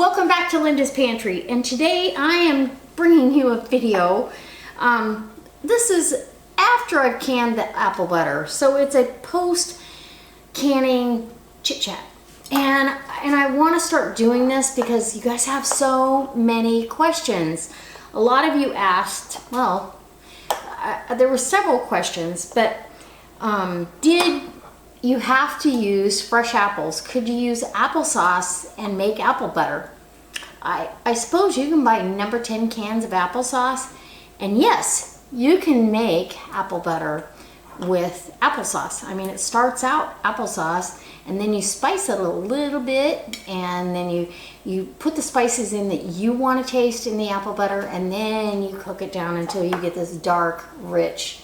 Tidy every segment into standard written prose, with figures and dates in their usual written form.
welcome back to Linda's Pantry, and today I am bringing you a video. This is after I've canned the apple butter, so it's a post canning chit chat, and I want to start doing this because you guys have so many questions. A lot of you asked, well, there were several questions, but did you have to use fresh apples? Could you use applesauce and make apple butter? I suppose you can buy number 10 cans of applesauce, and yes, you can make apple butter with applesauce. I mean, it starts out applesauce, and then you spice it a little bit, and then you put the spices in that you want to taste in the apple butter, and then you cook it down until you get this dark, rich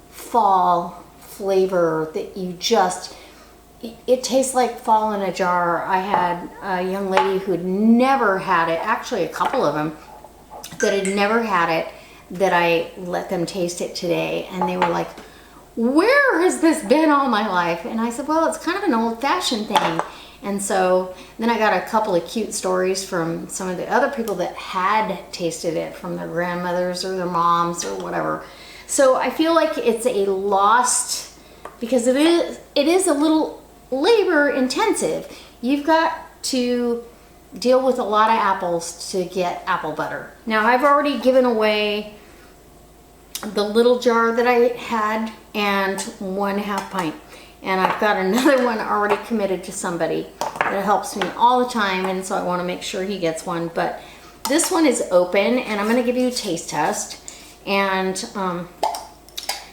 fall flavor that you just, it tastes like fall in a jar. I had a young lady who had never had it, actually a couple of them that had never had it, that I let them taste it today, and they were like, where has this been all my life? And I said, well, it's kind of an old-fashioned thing. And so then I got a couple of cute stories from some of the other people that had tasted it, from their grandmothers or their moms or whatever. So I feel like it's a lost, because it is a little labor intensive. You've got to deal with a lot of apples to get apple butter. Now, I've already given away the little jar that I had and 1/2 pint. And I've got another one already committed to somebody that helps me all the time, and so I want to make sure he gets one. But this one is open, and I'm going to give you a taste test and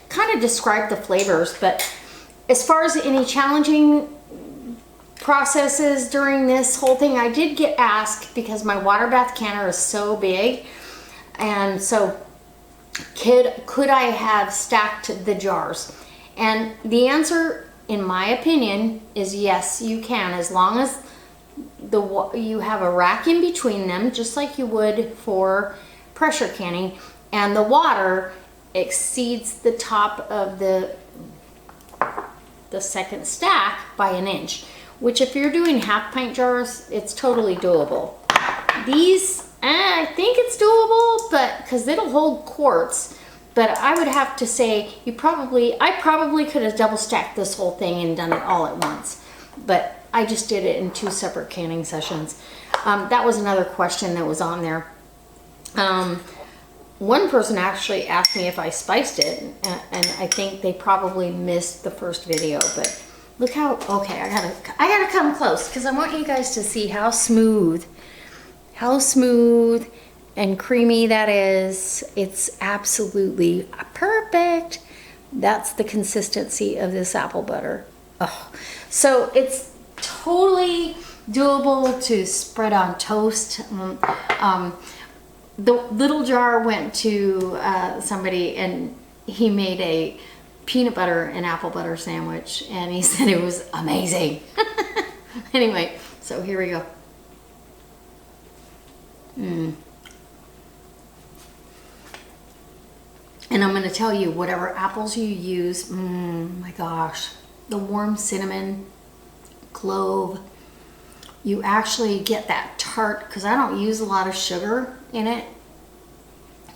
kind of describe the flavors. But as far as any challenging processes during this whole thing, I did get asked, because my water bath canner is so big, and so could I have stacked the jars? And the answer, in my opinion, is yes, you can, as long as you have a rack in between them, just like you would for pressure canning, and the water exceeds the top of the second stack by 1 inch, which if you're doing 1/2 pint jars, it's totally doable. These, I think it's doable, but because it'll hold quarts, but I would have to say I probably could have double stacked this whole thing and done it all at once, but I just did it in 2 separate canning sessions. That was another question that was on there. One person actually asked me if I spiced it, and I think they probably missed the first video, but look how, okay, I gotta come close because I want you guys to see how smooth and creamy that is. It's absolutely perfect. That's the consistency of this apple butter. Oh, so it's totally doable to spread on toast. The little jar went to somebody, and he made a peanut butter and apple butter sandwich, and he said it was amazing. Anyway, so here we go. And I'm going to tell you, whatever apples you use, my gosh, the warm cinnamon, clove, you actually get that tart, because I don't use a lot of sugar in it.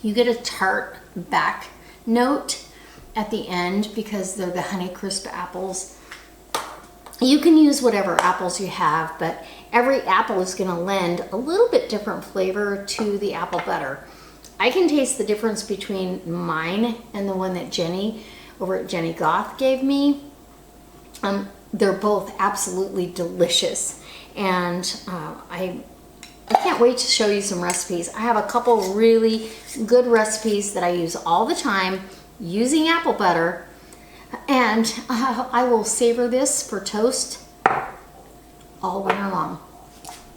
You get a tart back note at the end because they're the Honeycrisp apples. You can use whatever apples you have, but every apple is going to lend a little bit different flavor to the apple butter. I can taste the difference between mine and the one that Jenny over at Jenny Goth gave me. They're both absolutely delicious, and I can't wait to show you some recipes. I have a couple really good recipes that I use all the time using apple butter, and I will savor this for toast all winter long.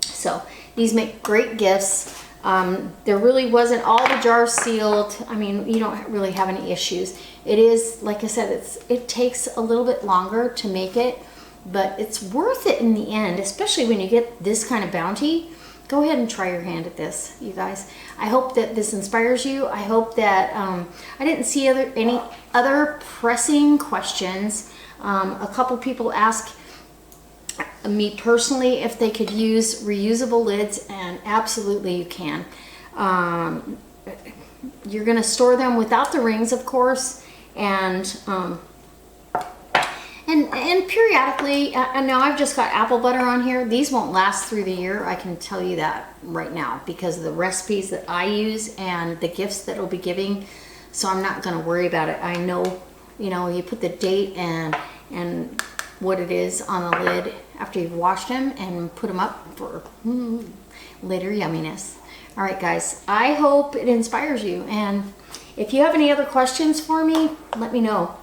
So these make great gifts. There really wasn't all the jars sealed. I mean, you don't really have any issues. It is, like I said, it takes a little bit longer to make it, but it's worth it in the end, especially when you get this kind of bounty. Go ahead and try your hand at this, you guys. I hope that this inspires you. I hope that I didn't see any other pressing questions. A couple people asked me personally, if they could use reusable lids, and absolutely you can. You're going to store them without the rings, of course, and periodically, now I've just got apple butter on here. These won't last through the year. I can tell you that right now because of the recipes that I use and the gifts that I'll be giving. So I'm not going to worry about it. I know, you know, you put the date and what it is on the lid after you've washed them and put them up for later yumminess. All right, guys, I hope it inspires you. And if you have any other questions for me, let me know.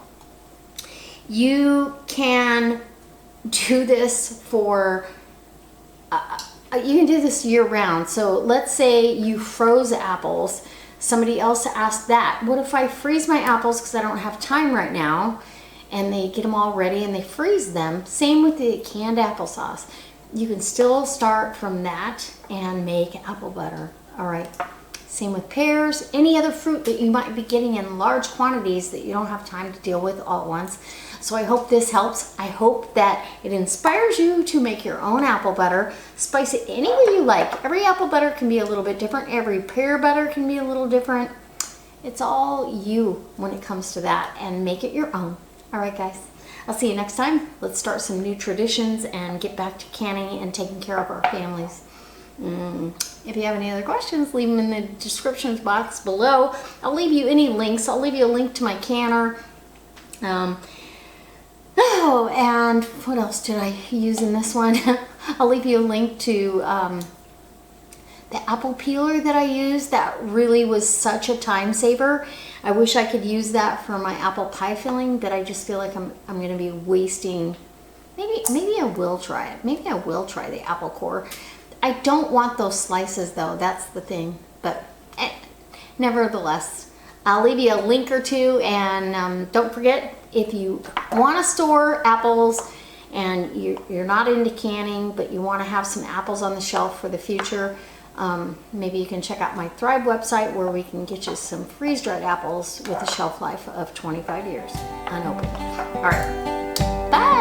You can do this for, you can do this year round. So let's say you froze apples. Somebody else asked that. What if I freeze my apples because I don't have time right now, and they get them all ready and they freeze them? Same with the canned applesauce. You can still start from that and make apple butter. All right. Same with pears, any other fruit that you might be getting in large quantities that you don't have time to deal with all at once. So I hope this helps. I hope that it inspires you to make your own apple butter. Spice it any way you like. Every apple butter can be a little bit different. Every pear butter can be a little different. It's all you when it comes to that, and make it your own. All right, guys. I'll see you next time. Let's start some new traditions and get back to canning and taking care of our families. If you have any other questions, leave them in the description box below. I'll leave you any links. I'll leave you a link to my canner. Oh, and what else did I use in this one? I'll leave you a link to the apple peeler that I used. That really was such a time saver. I wish I could use that for my apple pie filling, but I just feel like I'm going to be wasting. Maybe I will try it. Maybe I will try the apple core. I don't want those slices though, that's the thing, but nevertheless, I'll leave you a link or two, and don't forget, if you want to store apples and you're not into canning, but you want to have some apples on the shelf for the future, maybe you can check out my Thrive website where we can get you some freeze-dried apples with a shelf life of 25 years unopened. All right, bye!